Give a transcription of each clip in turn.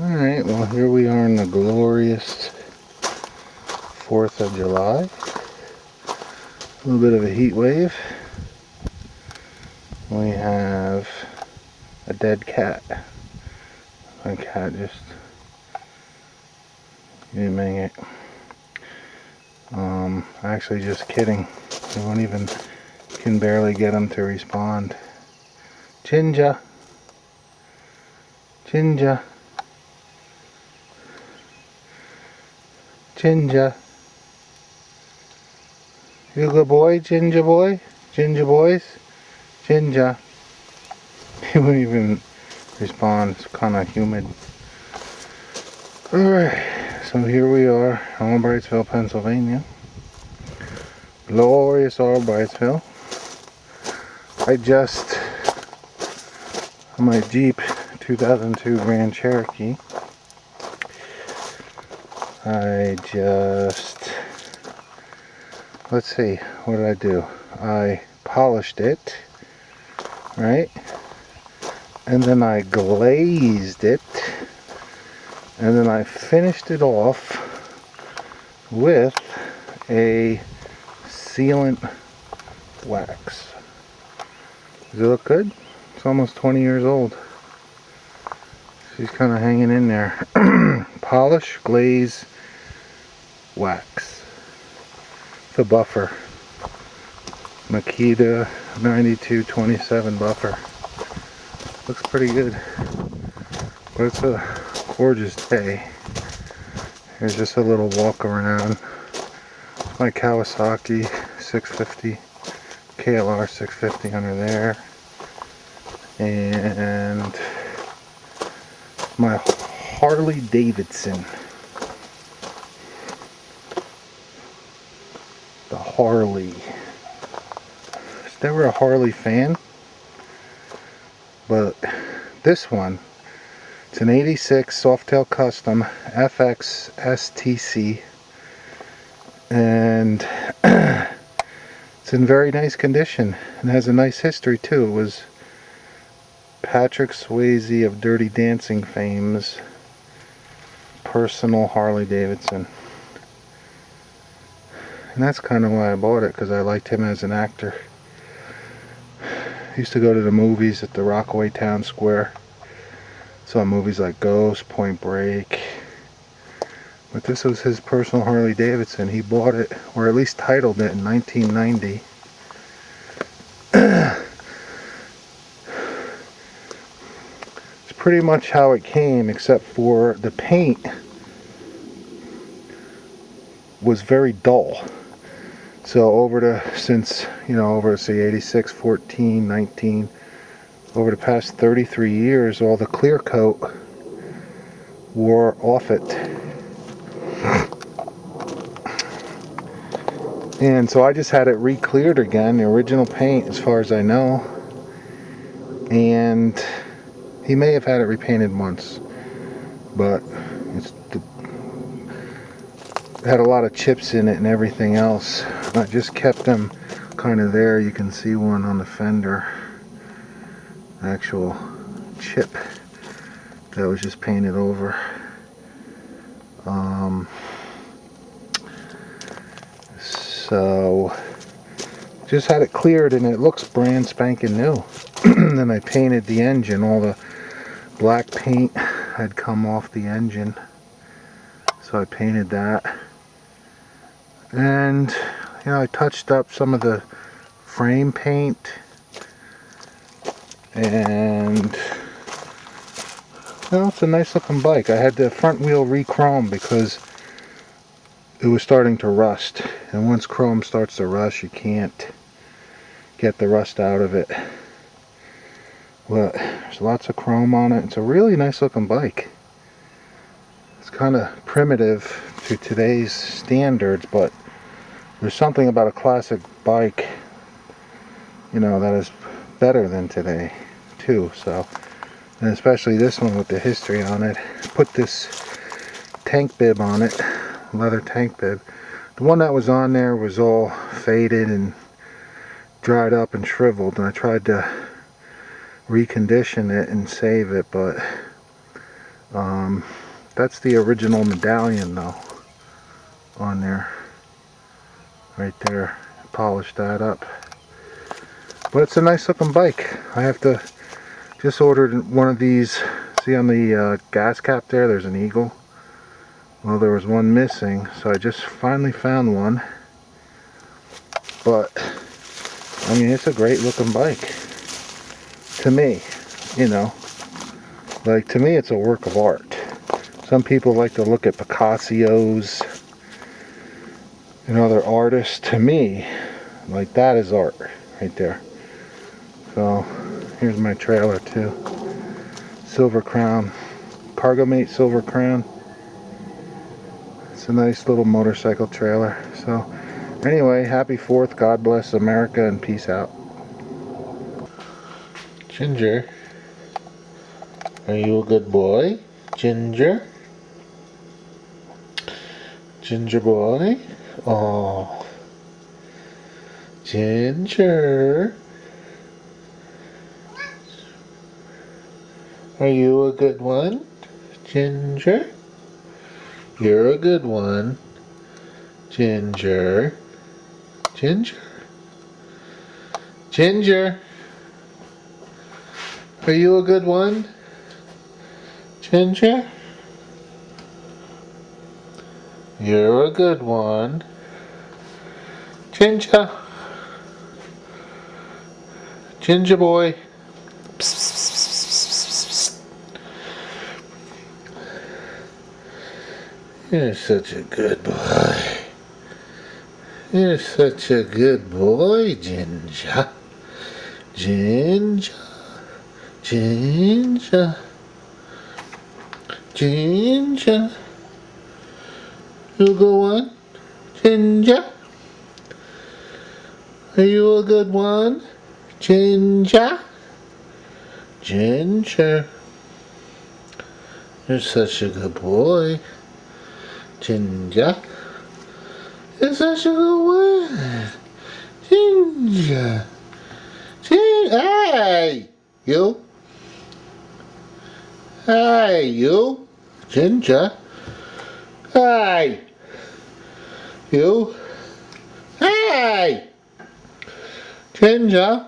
Alright, well here we are on the glorious 4th of July. A little bit of a heat wave. We have a dead cat. My cat just eating it. Actually just kidding. I won't even, can barely get him to respond. Ginger. Ginger. Ginger. You a good boy, Ginger boy? Ginger boys? Ginger. He won't even respond. It's kind of humid. Alright, so here we are, Albrightsville, Pennsylvania. Glorious Albrightsville. I just, on my Jeep 2002 Grand Cherokee, let's see, what did I do? I polished it, right? And then I glazed it, and then I finished it off with a sealant wax. Does it look good? It's almost 20 years old. She's kind of hanging in there. Polish, glaze, wax. It's a buffer. Makita 9227 buffer. Looks pretty good. But it's a gorgeous day. Here's just a little walk around. My Kawasaki 650, KLR 650 under there. And my Harley Davidson. The Harley. I was never a Harley fan, but this one, it's an 86 Softail Custom FX STC, and it's in very nice condition and has a nice history too. It was Patrick Swayze of Dirty Dancing fame's personal Harley Davidson. And that's kind of why I bought it, because I liked him as an actor. I used to go to the movies at the Rockaway Town Square. Saw movies like Ghost, Point Break. But this was his personal Harley Davidson. He bought it, or at least titled it, in 1990. It's pretty much how it came, except for the paint was very dull. So over say 86, 14, 19, over the past 33 years, all the clear coat wore off it. And so I just had it re-cleared again, the original paint as far as I know. And he may have had it repainted once, but it had a lot of chips in it and everything else. I just kept them kind of there. You can see one on the fender, actual chip that was just painted over. So just had it cleared and it looks brand spanking new. Then I painted the engine. All the black paint had come off the engine, so I painted that. And I touched up some of the frame paint, and it's a nice looking bike. I had the front wheel re-chrome because it was starting to rust, and once chrome starts to rust, you can't get the rust out of it. But there's lots of chrome on it. It's a really nice looking bike. It's kind of primitive to today's standards, but there's something about a classic bike, that is better than today too. So, and especially this one with the history on it. Put this tank bib on it, leather tank bib. The one that was on there was all faded and dried up and shriveled, and I tried to recondition it and save it, but That's the original medallion though, on there, right there. Polished that up. But it's a nice looking bike. I have to, just ordered one of these. See on the gas cap there, there's an eagle. Well, there was one missing, so I just finally found one. But, I mean, it's a great looking bike. To me, you know. Like, to me, it's a work of art. Some people like to look at Picasso's and other artists. To me, like, that is art right there. So, here's my trailer too. Silver Crown. Cargo Mate Silver Crown. It's a nice little motorcycle trailer. So, anyway, happy 4th. God bless America and peace out. Ginger, are you a good boy? Ginger? Ginger boy? Oh. Ginger. Are you a good one? Ginger? You're a good one. Ginger. Ginger. Ginger. Are you a good one? Ginger? You're a good one. Ginger. Ginger boy. Psst, psst, psst, psst, psst. You're such a good boy. You're such a good boy, Ginger. Ginger. Ginger. Ginger. You go on? Ginger. Are you a good one? Ginger. Ginger. You're such a good boy. Ginger. You're such a good one. Ginger. Hey! You. Hey, you. Ginger. Hey! You. Hey! Ginger.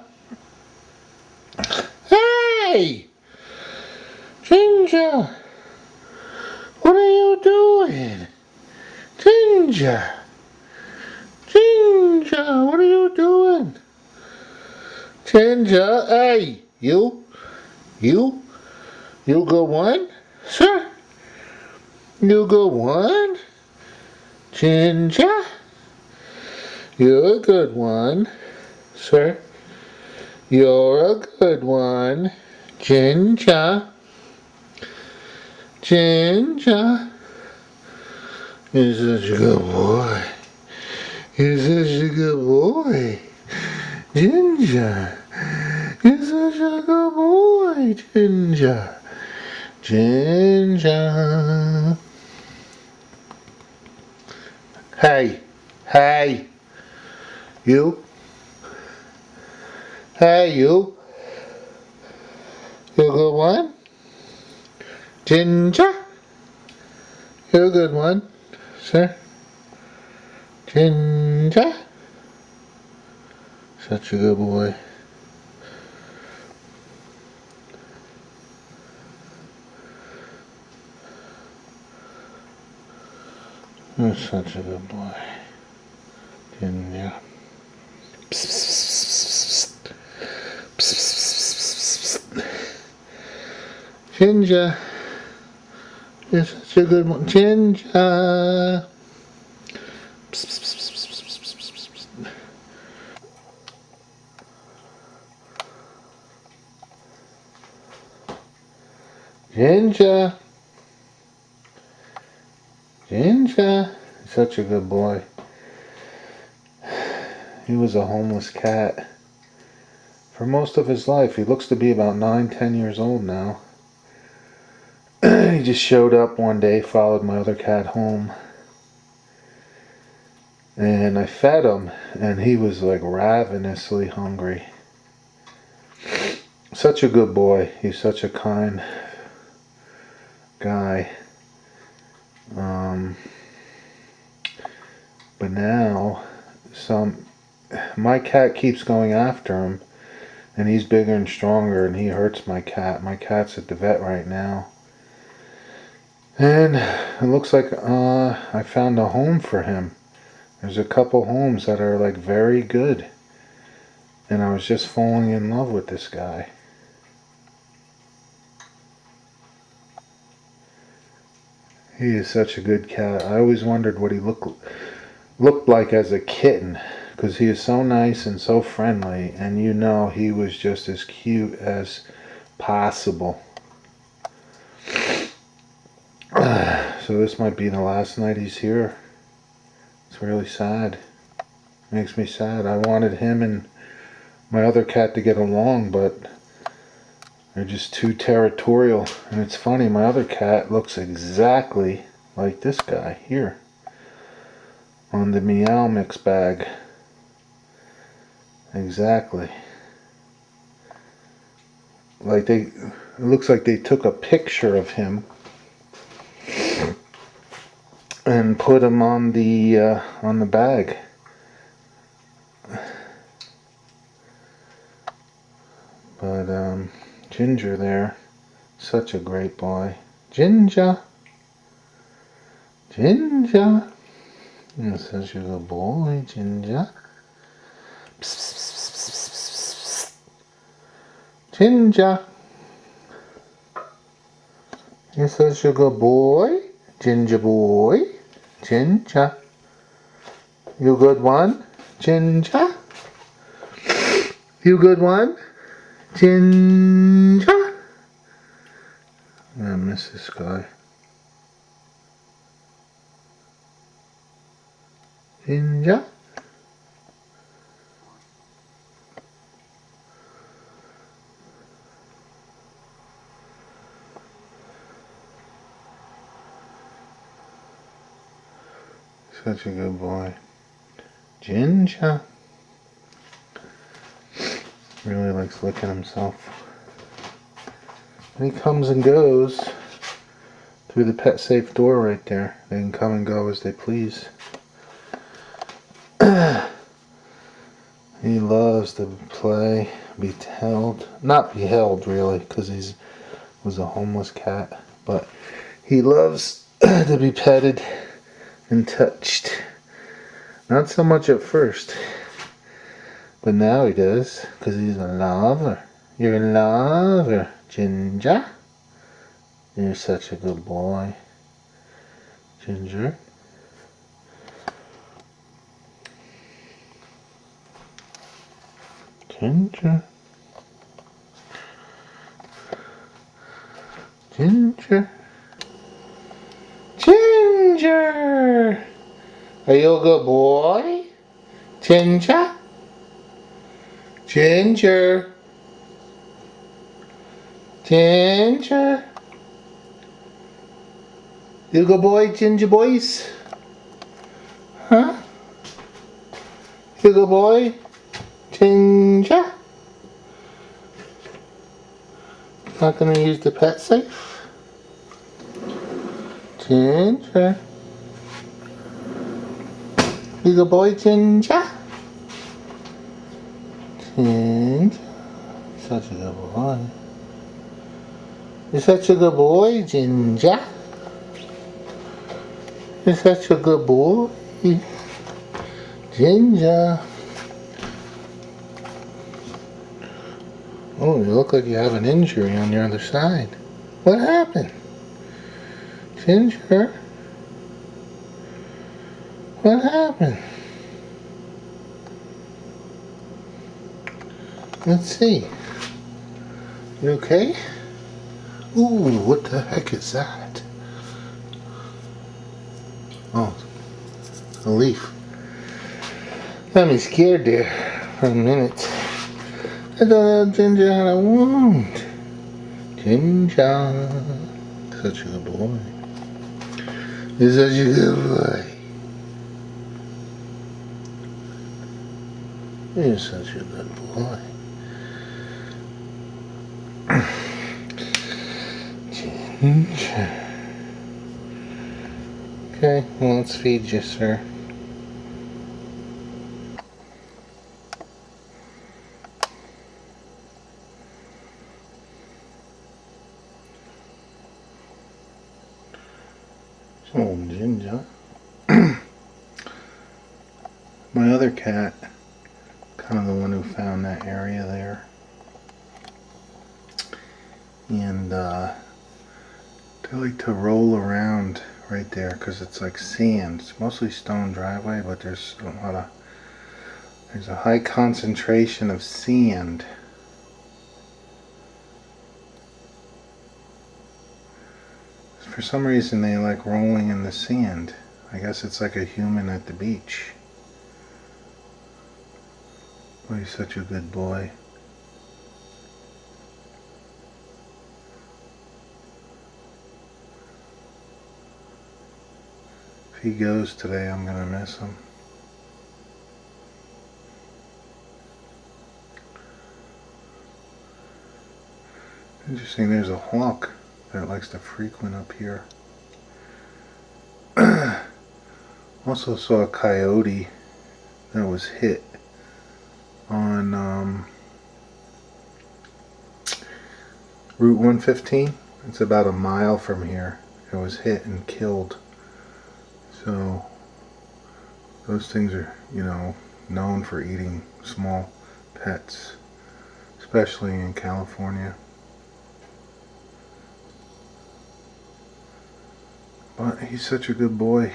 Hey! Ginger. What are you doing? Ginger. Ginger, what are you doing? Ginger, hey, you go one, sir? You go one? Ginger, you're a good one, sir. You're a good one, Ginger. Ginger, you're such a good boy. You're such a good boy. Ginger. You're such a good boy, Ginger. Ginger. Hey. Hey. You. Hey, you. You a good one? Ginger. You're a good one, sir. Ginger. Such a good boy. You're such a good boy. Ginger. Ginger. You're such a good one. Ginger. Ginger. Ginger. Such a good boy. He was a homeless cat for most of his life. He looks to be about 9-10 years old now. He just showed up one day, followed my other cat home. And I fed him, and he was like ravenously hungry. Such a good boy. He's such a kind, guy. But now, my cat keeps going after him, and he's bigger and stronger, and he hurts my cat. My cat's at the vet right now. And it looks like I found a home for him. There's a couple homes that are like very good. And I was just falling in love with this guy. He is such a good cat. I always wondered what he looked like as a kitten, because he is so nice and so friendly, and you know he was just as cute as possible. So this might be the last night he's here. It's really sad. Makes me sad. I wanted him and my other cat to get along, but they're just too territorial. And it's funny, my other cat looks exactly like this guy here on the Meow Mix bag. Exactly. Like it looks like they took a picture of him and put him on the bag. But Ginger there, such a great boy. Ginger. Ginger. You're such a good boy, Ginger. Psst, psst, psst, psst, psst. Ginger. You're such a good boy, Ginger boy. Ginger. You good one, Ginger? You good one, Ginger? I miss this guy. Ginger? Such a good boy. Ginger. Really likes licking himself. And he comes and goes through the pet safe door right there. They can come and go as they please. He loves to play, be held. Not be held really, because he was a homeless cat. But he loves to be petted and touched. Not so much at first, but now he does, because he's a lover. You're a lover, Ginger. You're such a good boy, Ginger. Ginger. Ginger. Ginger! Are you a good boy? Ginger? Ginger? Ginger? You a good boy, Ginger boys? Huh? You a good boy? Ginger? Not gonna use the pet safe? Ginger? You a good boy, Ginger? Ginger? Such a good boy. You're such a good boy, Ginger. You're such a good boy, Ginger. Oh, you look like you have an injury on your other side. What happened? Ginger? What happened? Let's see. You okay? Ooh, what the heck is that? Oh, a leaf. Got me scared there for a minute. I thought Ginger had a wound. Ginger. Such a good boy. You're such a good boy. You're such a good boy. Ginger. Okay, well, let's feed you, sir. Oh, Ginger. My other cat, kind of the one who found that area there. And they like to roll around right there because it's like sand. It's mostly stone driveway, but there's a high concentration of sand. For some reason they like rolling in the sand. I guess it's like a human at the beach. Oh, he's such a good boy. If he goes today, I'm gonna miss him. Interesting, there's a hawk that likes to frequent up here. Also saw a coyote that was hit on Route 115. It's about a mile from here. It was hit and killed. So those things are, known for eating small pets, especially in California. But he's such a good boy.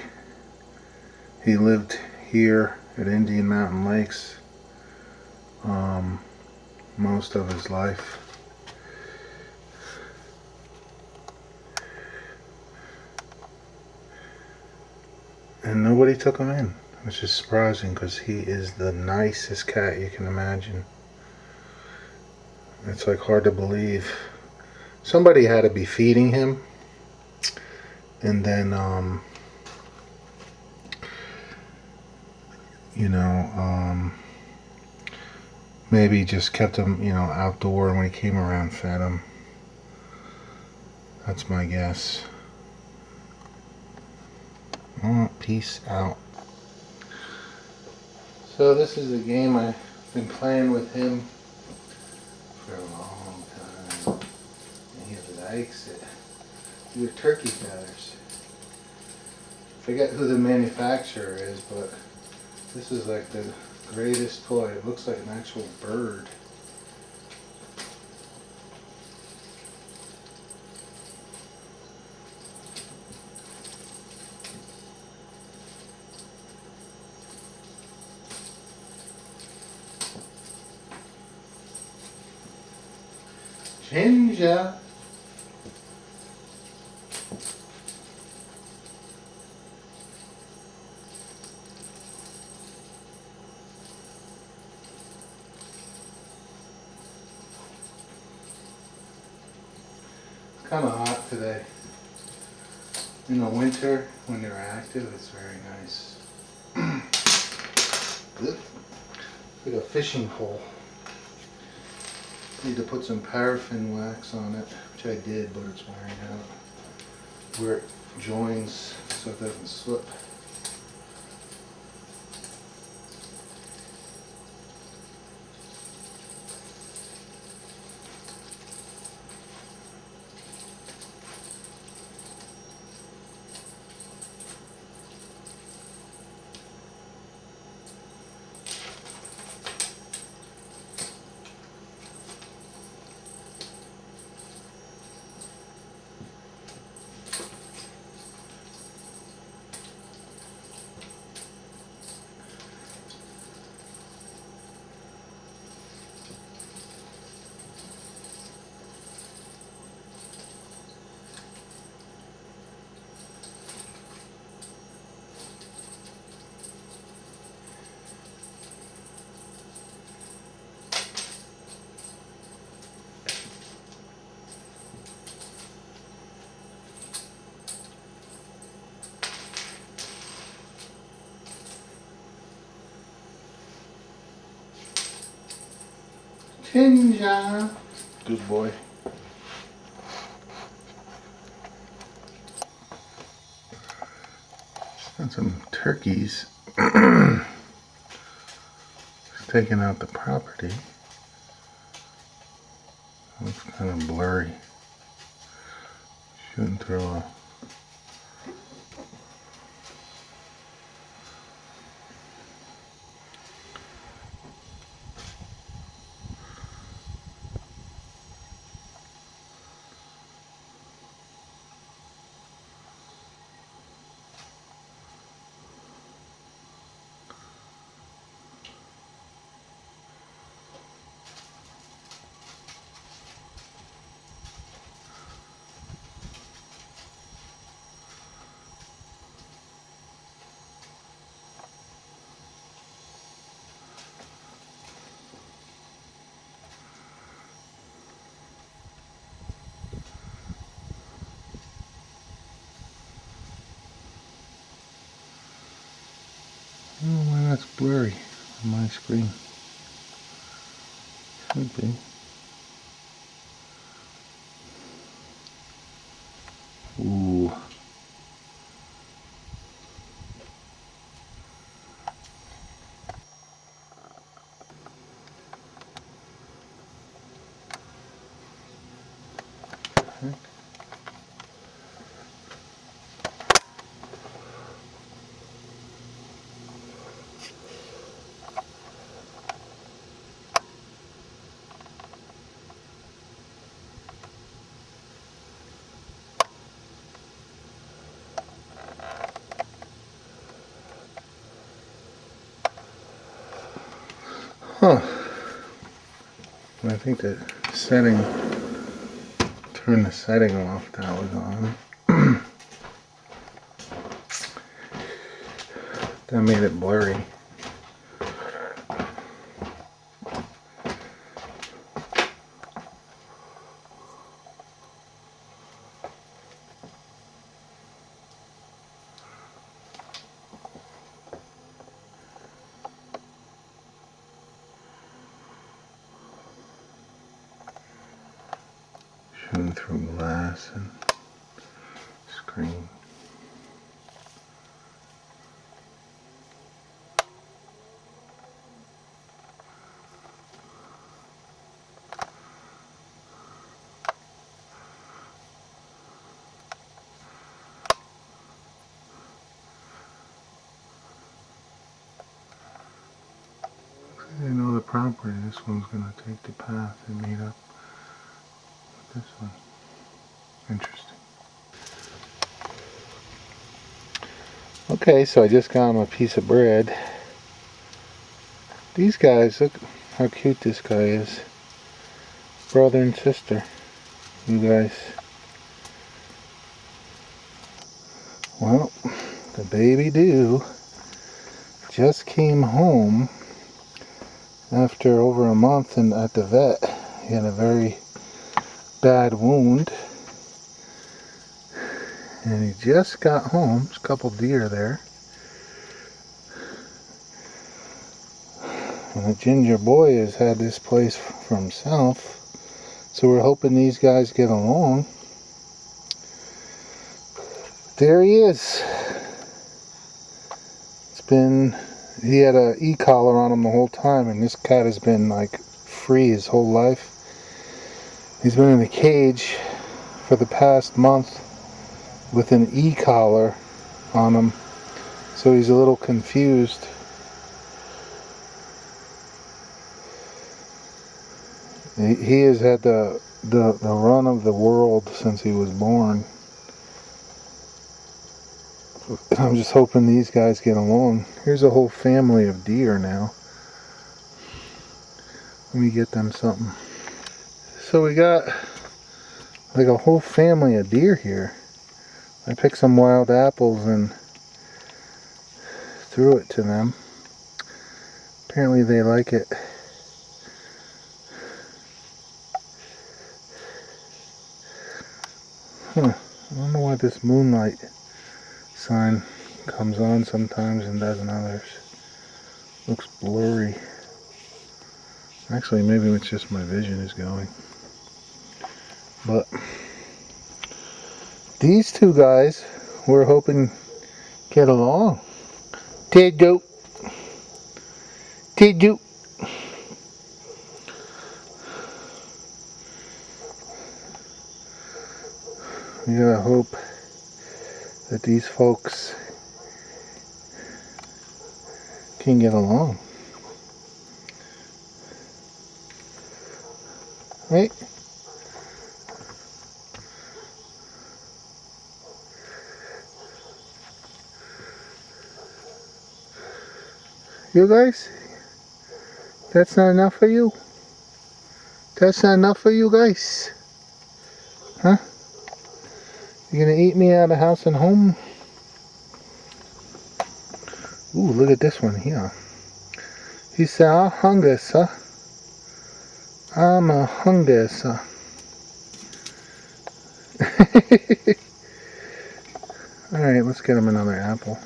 He lived here at Indian Mountain Lakes most of his life. And nobody took him in, which is surprising because he is the nicest cat you can imagine. It's like hard to believe. Somebody had to be feeding him, and then maybe just kept him, outdoor, and when he came around, fed him. That's my guess. Oh, peace out. So this is a game I've been playing with him for a long time. And he likes it. These are turkey feathers. I forget who the manufacturer is, but this is like the greatest toy. It looks like an actual bird. Ginger. It's kind of hot today. In the winter, when they're active, it's very nice. Good. Like a fishing pole. Need to put some paraffin wax on it, which I did, but it's wearing out. Where it joins so it doesn't slip. Ginger. Good boy. And some turkeys. Taking out the property. Looks kind of blurry. Shooting through a I don't know why that's blurry on my screen. Should be. Ooh. Huh. I think the setting, turn the setting off, that was on. That made it blurry. Showing through glass and screen. I know the property, this one's going to take the path and meet up with this one. Interesting. Okay, so I just got him a piece of bread. These guys, look how cute this guy is. Brother and sister, you guys. Well, the baby Dew just came home after over a month at the vet. He had a very bad wound. And he just got home. There's a couple deer there. And the ginger boy has had this place for himself. So we're hoping these guys get along. There he is. He had a e-collar on him the whole time, and this cat has been like free his whole life. He's been in a cage for the past month with an e-collar on him, so he's a little confused. He has had the run of the world since he was born. I'm just hoping these guys get along. Here's a whole family of deer now. Let me get them something. So we got like a whole family of deer here. I picked some wild apples and threw it to them. Apparently they like it. Huh. I don't know why this moonlight sign comes on sometimes and doesn't others. Looks blurry. Actually, maybe it's just my vision is going. But these two guys, we're hoping Get along. Tiddo. Tiddo. You gotta hope that these folks can get along. Right? You guys? That's not enough for you? That's not enough for you guys? Huh? You gonna eat me out of house and home? Ooh, look at this one here. He said, I'm hungry, sir. I'm a hungry, sir. Alright, let's get him another apple.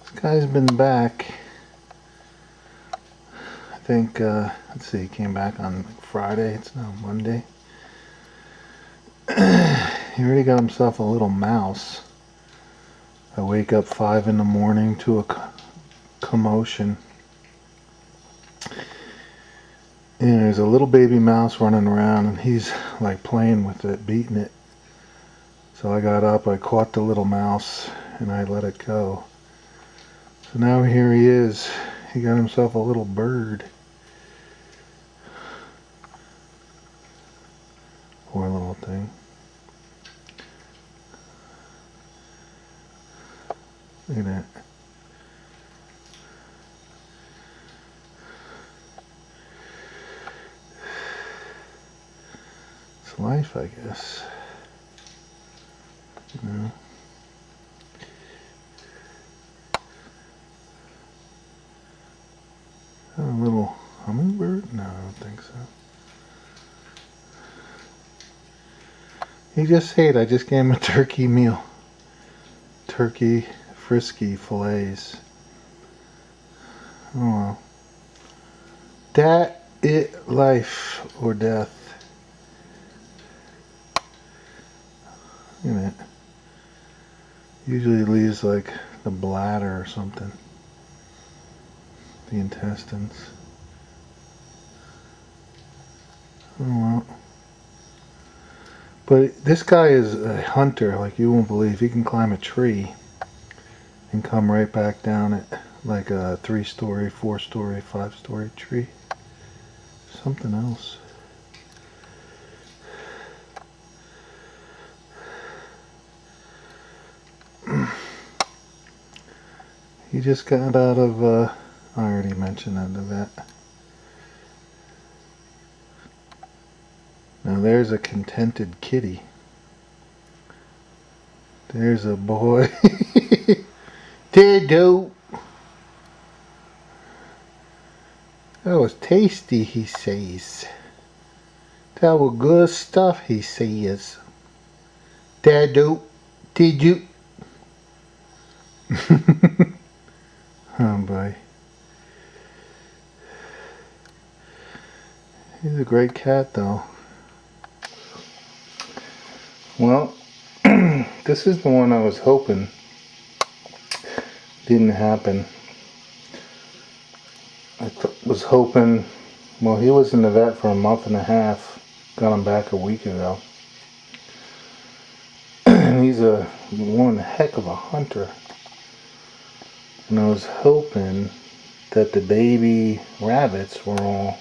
This guy's been back. I think, let's see, he came back on Friday. It's now Monday. He already got himself a little mouse. I wake up 5 in the morning to a commotion. And there's a little baby mouse running around and he's like playing with it, beating it. So I got up, I caught the little mouse and I let it go. So now here he is. He got himself a little bird. Poor little thing. Look at that. It's life, I guess. You know. A little hummingbird? No, I don't think so. He just ate. I just gave him a turkey meal. Turkey frisky fillets. Oh well. That it life or death. Look at that. Usually leaves like the bladder or something. The intestines. Oh well. But this guy is a hunter like you won't believe. He can climb a tree and come right back down it like a 3-story, 4-story, 5-story tree. Something else. He just got out of, I already mentioned that, the vet. Now there's a contented kitty. There's a boy. Tiddo. That was tasty, he says. That was good stuff, he says. Tiddo. Tiddo. Oh boy. He's a great cat though. Well, this is the one I was hoping didn't happen. I was hoping, well, he was in the vet for a month and a half. Got him back a week ago. And he's one heck of a hunter. And I was hoping that the baby rabbits were all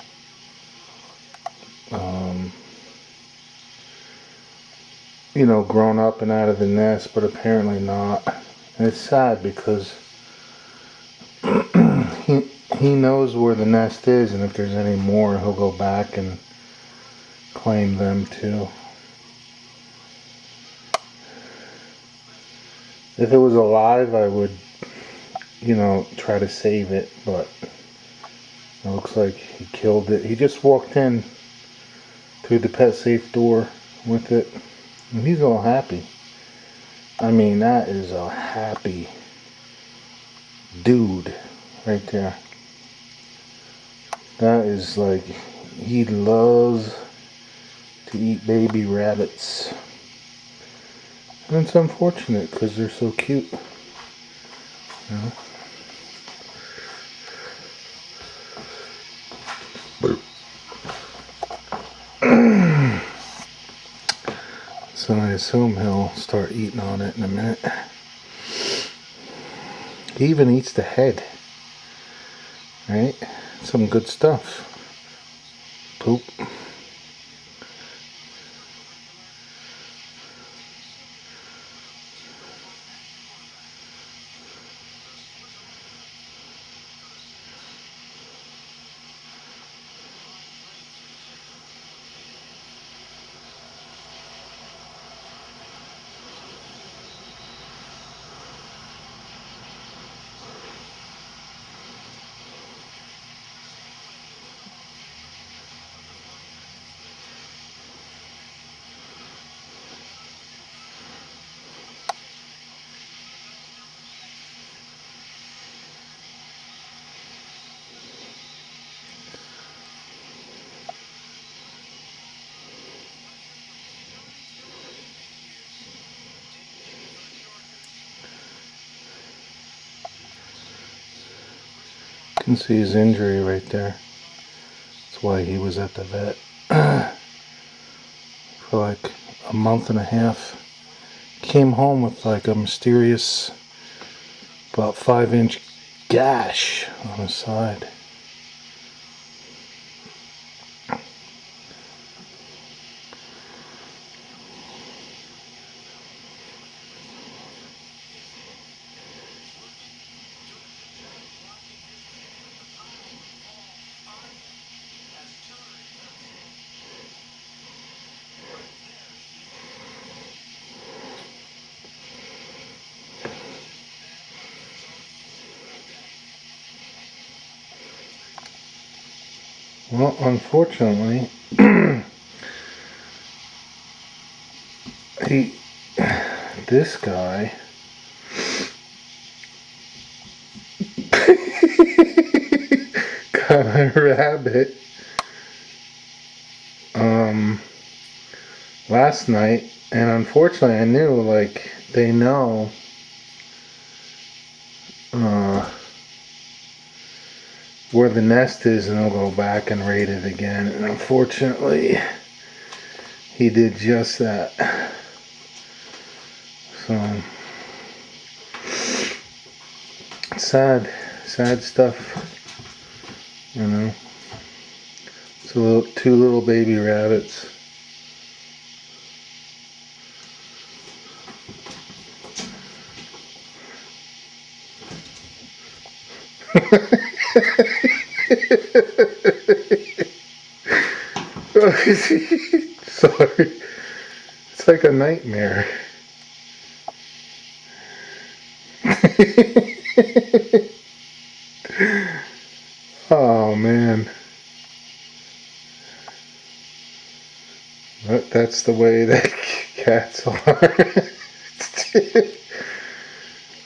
you know, grown up and out of the nest, but apparently not. And it's sad because he knows where the nest is, and if there's any more, he'll go back and claim them too. If it was alive, I would, you know, try to save it, but it looks like he killed it. He just walked in through the pet safe door with it, and he's all happy. I mean, that is a happy dude right there. That is like, he loves to eat baby rabbits. And it's unfortunate because they're so cute. You know? So I assume he'll start eating on it in a minute. He even eats the head. Right? Some good stuff. Poop. You can see his injury right there. That's why he was at the vet for like a month and a half. Came home with like a mysterious about 5-inch gash on his side. Well, unfortunately, this guy, got a rabbit, last night, and unfortunately I knew, like, they know, where the nest is, and they'll go back and raid it again, and unfortunately, he did just that. So, sad stuff, you know. So two little baby rabbits. Sorry, it's like a nightmare. Oh man, but that's the way that cats are.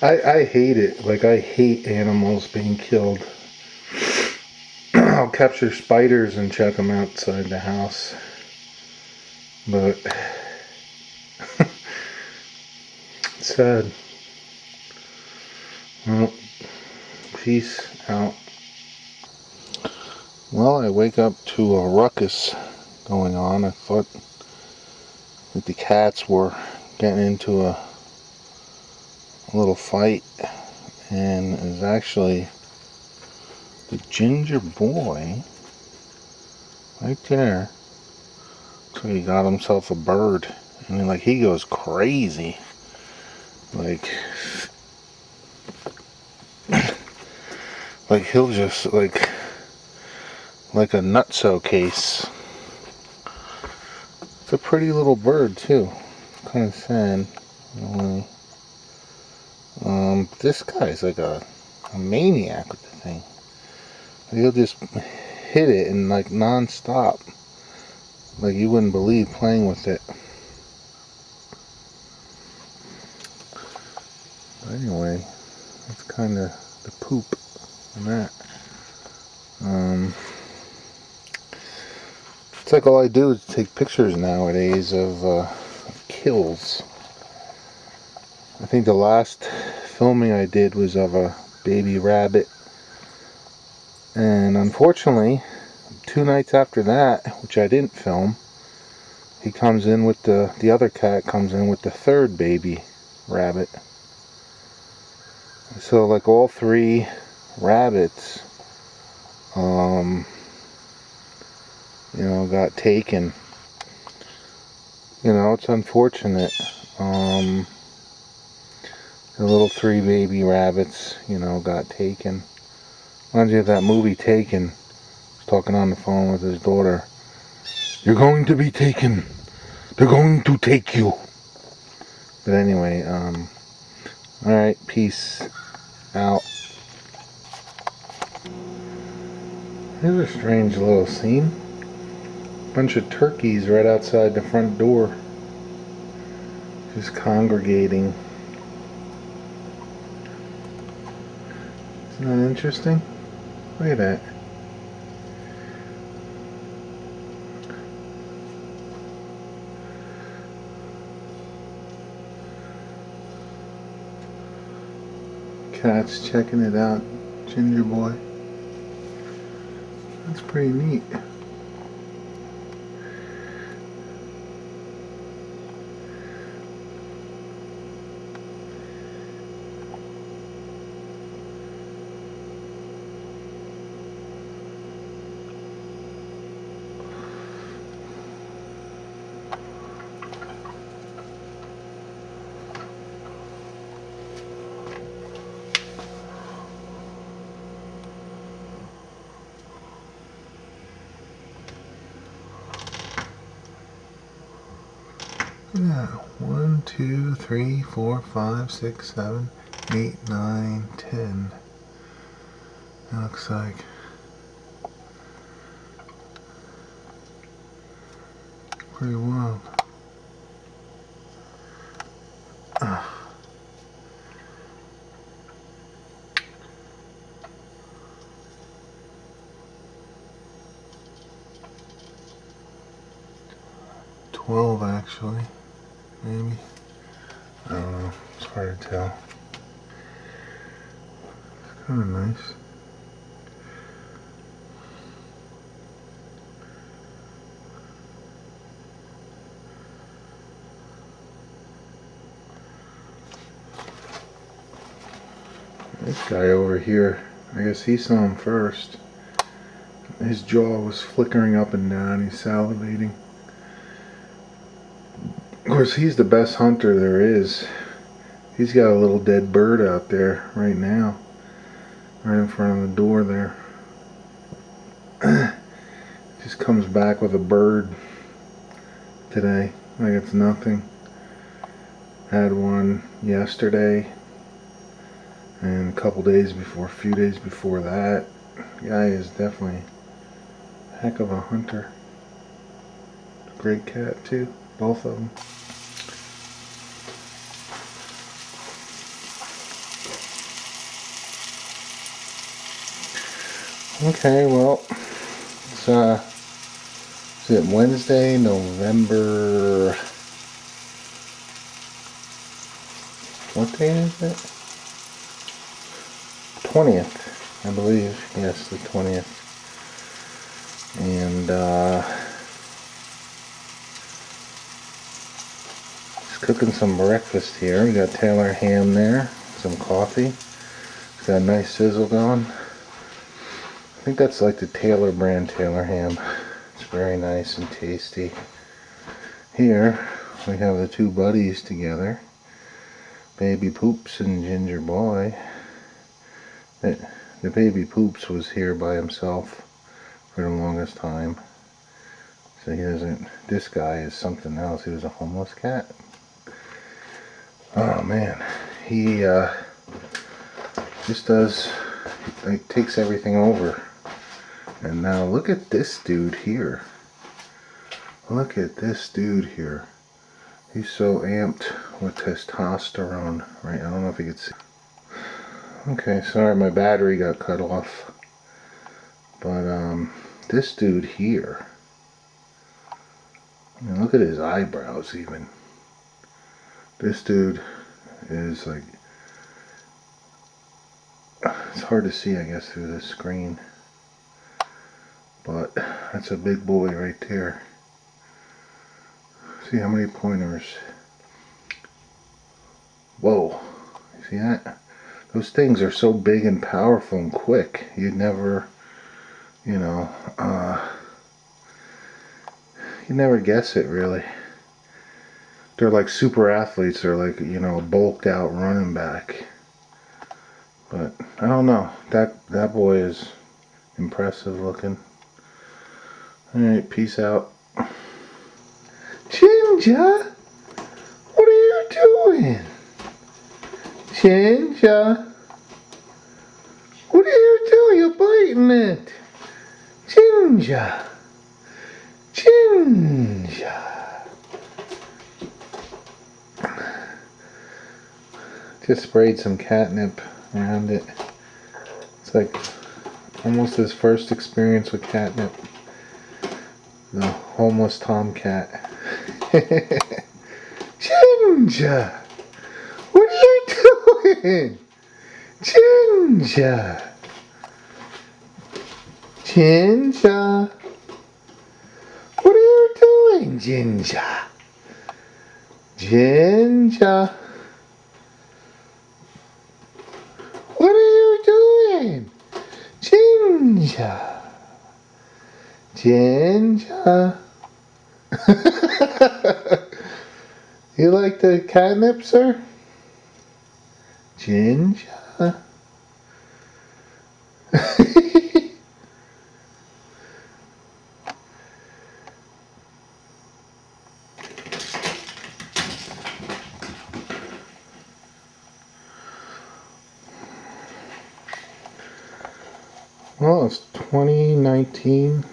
I hate it. Like, I hate animals being killed. I'll capture spiders and check them outside the house. But it's sad. Well, peace out. Well, I wake up to a ruckus going on. I thought that the cats were getting into a little fight, and it was actually the ginger boy right there. So he got himself a bird, and then, like, he goes crazy, like he'll just like a nutso case. It's a pretty little bird too, kind of sad. This guy's like a maniac with the thing. He'll just hit it and, like, non-stop, like you wouldn't believe, playing with it. But anyway, that's kind of the poop on that. It's like all I do is take pictures nowadays of kills. I think the last filming I did was of a baby rabbit, and unfortunately 2 nights after that, which I didn't film, he comes in with the other cat comes in with the third baby rabbit. So like all three rabbits, got taken. It's unfortunate. The little three baby rabbits, got taken. Reminds me of that movie Taken. He's talking on the phone with his daughter. You're going to be taken. They're going to take you. But anyway, alright, peace out. Here's a strange little scene. Bunch of turkeys right outside the front door. Just congregating. Isn't that interesting? Look at that. Cat's checking it out. Ginger boy. That's pretty neat. Yeah, 1, 2, 3, 4, 5, 6, 7, 8, 9, 10. It looks like pretty wild. 12 actually, maybe. I don't know. It's hard to tell. It's kind of nice. This guy over here, I guess he saw him first. His jaw was flickering up and down. He's salivating. Of course, he's the best hunter there is. He's got a little dead bird out there right now, right in front of the door there. Just comes back with a bird today, like it's nothing. Had one yesterday, and a few days before that. The guy is definitely a heck of a hunter. Great cat too, both of them. Okay, well, it's is it Wednesday, November, what day is it? 20th, I believe. Yes, the 20th. And just cooking some breakfast here. We got Taylor ham there, some coffee. It's got a nice sizzle going. I think that's like the Taylor brand Taylor ham. It's very nice and tasty. Here we have the two buddies together, Baby Poops and Ginger Boy. The Baby Poops was here by himself for the longest time. So he doesn't, this guy is something else. He was a homeless cat. Oh man, he just does, like, takes everything over. And now look at this dude here. Look at this dude here. He's so amped with testosterone, right? I don't know if you can see. Okay, sorry, my battery got cut off. But this dude here, I mean, look at his eyebrows even. This dude is like, it's hard to see, I guess, through this screen. But that's a big boy right there. See how many pointers? Whoa. See that? Those things are so big and powerful and quick. You'd never, you know, you never guess it really. They're like super athletes. They're like, you know, a bulked out running back. But I don't know. That boy is impressive looking. Alright, peace out. Ginger, what are you doing? Ginger, what are you doing? You're biting it. Ginger, Ginger. Just sprayed some catnip around it. It's like almost his first experience with catnip. The homeless tomcat. Ginger! What are you doing? Ginger! Ginger! What are you doing, Ginger? Ginger! What are you doing? Ginger! Ginger! You like the catnip, sir? Ginger? Well, it's 2019,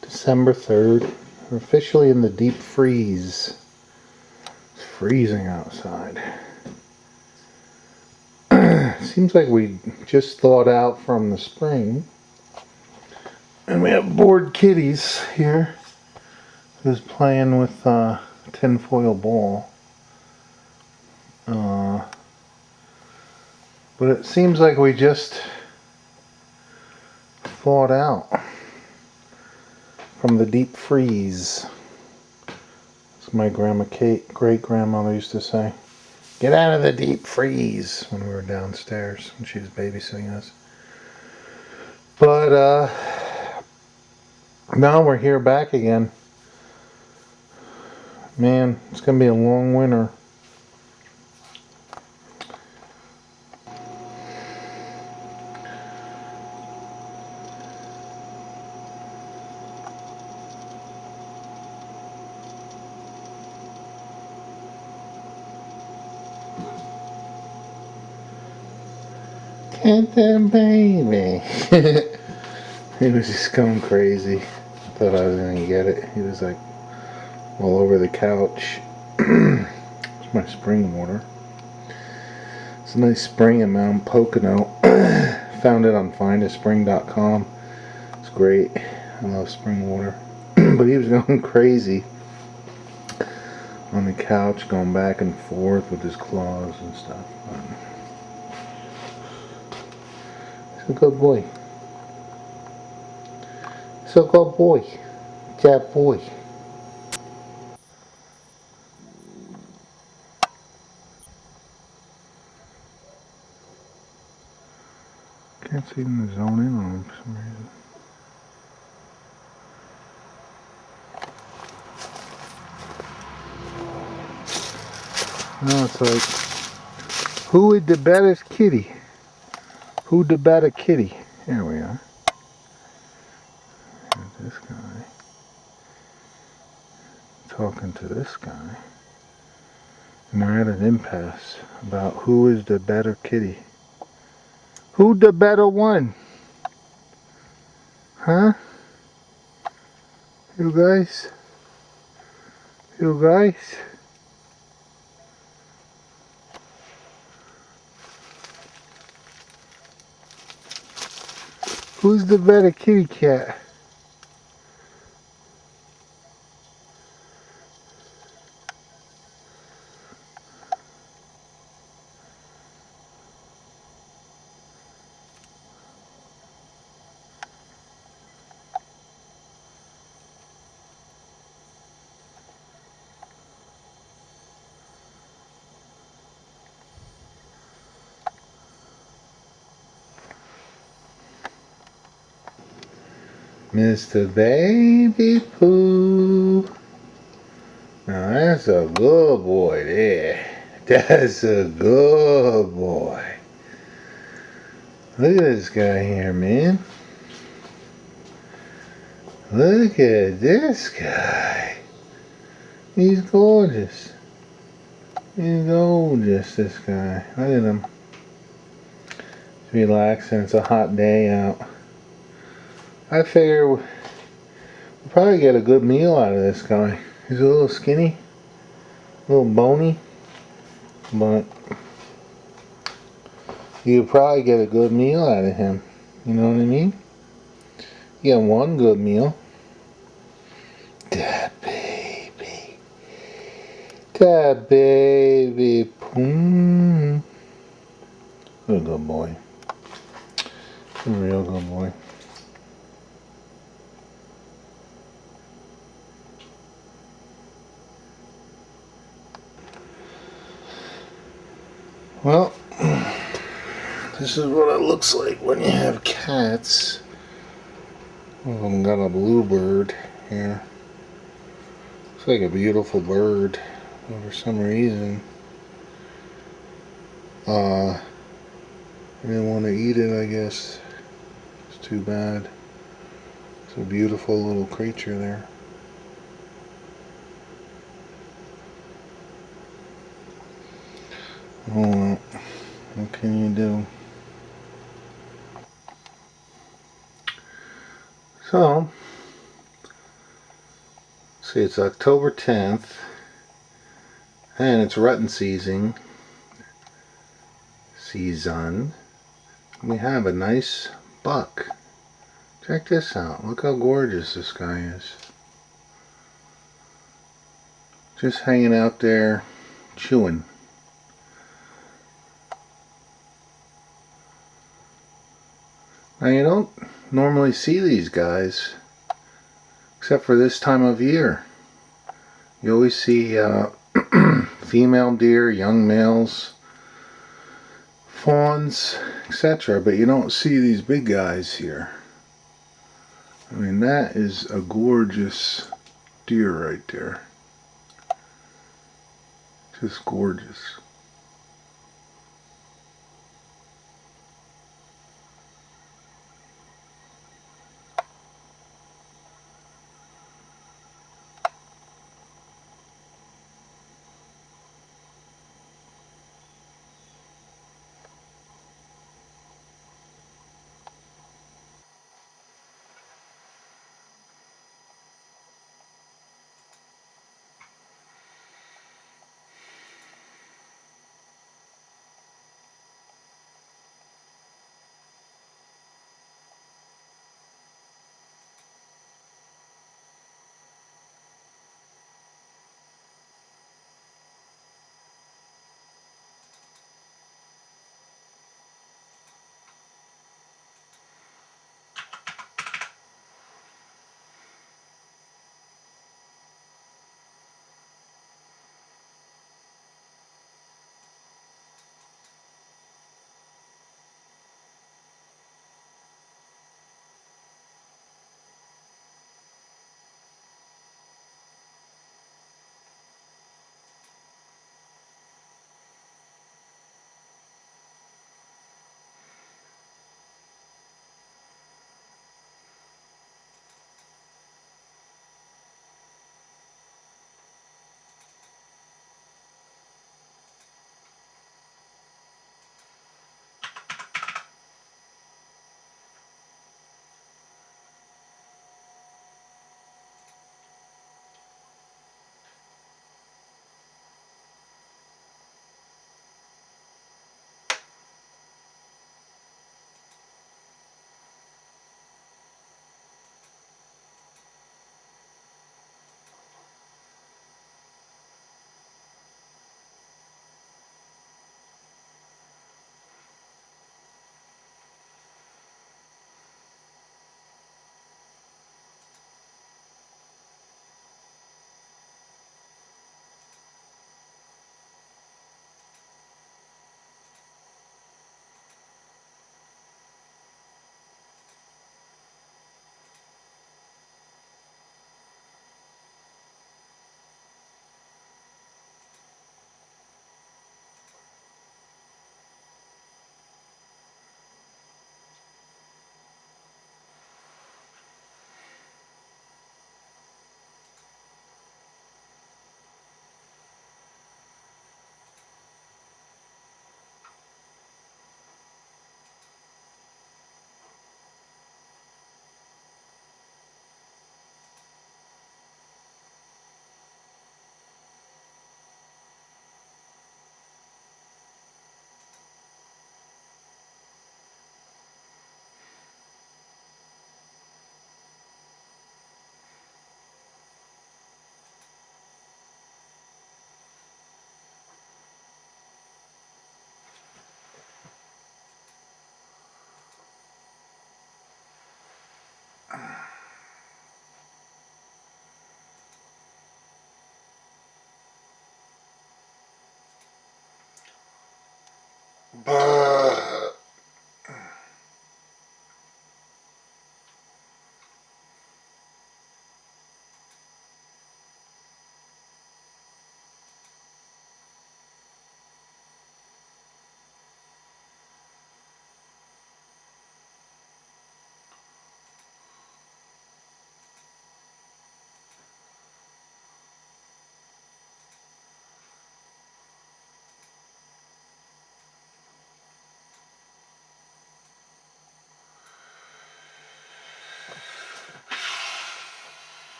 December 3rd. We're officially in the deep freeze. It's freezing outside. Seems like we just thawed out from the spring. And we have bored kitties here who's playing with a tinfoil ball. But it seems like we just thawed out from the deep freeze. As my grandma Kate, great-grandmother used to say. Get out of the deep freeze when we were downstairs when she was babysitting us. But now we're here back again. Man, it's going to be a long winter. Get them, baby. He was just going crazy. I thought I was going to get it. He was like all over the couch. It's my spring water. It's a nice spring in Mount Pocono. Found it on findaspring.com. It's great. I love spring water. But he was going crazy on the couch, going back and forth with his claws and stuff. He's a good boy. He's a good boy. That boy. Can't seem to zone in on him for some reason. No, it's like, who is the baddest kitty? Who the better kitty? Here we are. There's this guy. Talking to this guy. And they're at an impasse about who is the better kitty. Who the better one? Huh? You guys? You guys? Who's the better kitty cat? Mr. Baby Pooh. Now that's a good boy there. That's a good boy. Look at this guy here, man. Look at this guy. He's gorgeous. He's gorgeous, this guy. Look at him. He's relaxing. It's a hot day out. I figure we'll probably get a good meal out of this guy. He's a little skinny, a little bony, but you could probably get a good meal out of him. You know what I mean? You get one good meal. That baby. That baby. What a good boy. A real good boy. Well, this is what it looks like when you have cats. One of them got a bluebird here. Looks like a beautiful bird, but for some reason, I didn't want to eat it, I guess. It's too bad. It's a beautiful little creature there. Oh well, what can you do? So, see, it's October 10th, and it's rutting season. We have a nice buck. Check this out. Look how gorgeous this guy is. Just hanging out there, chewing. Now you don't normally see these guys, except for this time of year. You always see female deer, young males, fawns, etc. But you don't see these big guys here. I mean, that is a gorgeous deer right there. Just gorgeous.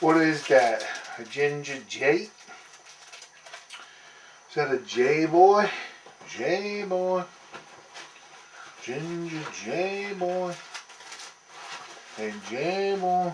What is that? A ginger jay? Is that a jay boy? Jay boy. Ginger jay boy. Hey jay boy.